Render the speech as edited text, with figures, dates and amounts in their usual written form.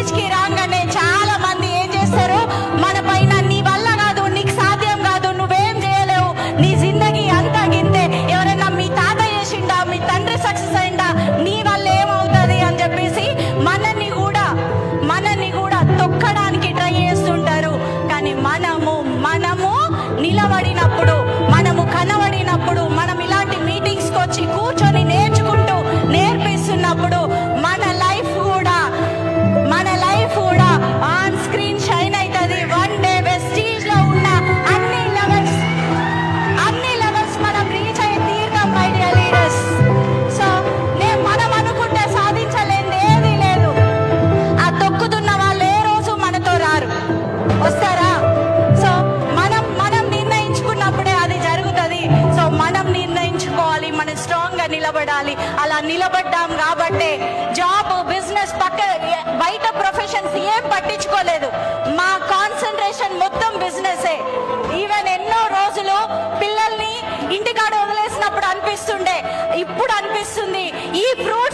Stage కి రాగానే చాలా మంది ఏం చేస్తారు, మన పైన నీ వల్ల కాదు, నీకు సాధ్యం కాదు, నువ్వేం చేయలేవు, నీ జిందగీ అంతా గింతే, ఎవరైనా మీ తాత చేసిండా, మీ తండ్రి సక్సెస్ అయిందా, నీ వల్ల ఏమవుతుంది అని చెప్పేసి మనని కూడా తొక్కడానికి ట్రై చేస్తుంటారు. కానీ మనము నిలబడినప్పుడు, మనము కనబడినప్పుడు, మనం ఇలాంటి మీటింగ్స్ కి వచ్చి కూర్చొని నేర్పిస్తున్నప్పుడు మన లైఫ్ కూడా ఆన్ స్క్రీన్ షైన్ అవుతుంది. వన్ డే వెస్టీజ్ లో ఉన్న అన్ని లెవెల్స్ మనం రీచ్ అయ్యి తీరుతాం మై డియర్ లీడర్స్. సో మనం అనుకుంటే సాధించలేనిది ఏది లేదు. ఆ తొక్కుతున్న వాళ్ళు ఏ రోజు మనతో రారు, వస్తారా? సో మనం నిర్ణయించుకున్నప్పుడే అది జరుగుతుంది. సో మనం నిర్ణయించుకోవాలి, మనం స్ట్రాంగ్ గా నిలబడాలి. అలా నిలబడ్డాం కాబట్టే జాబ్, బిజినెస్, బయట ప్రొఫెషన్స్ ఏం పట్టించుకోలేదు. మా కాన్సన్ట్రేషన్ మొత్తం బిజినెసే. ఈవెన్ ఎన్నో రోజులు పిల్లల్ని ఇంటికాడ వదిలేసినప్పుడు అనిపిస్తుండే, ఇప్పుడు అనిపిస్తుంది ఈ ఫ్రూట్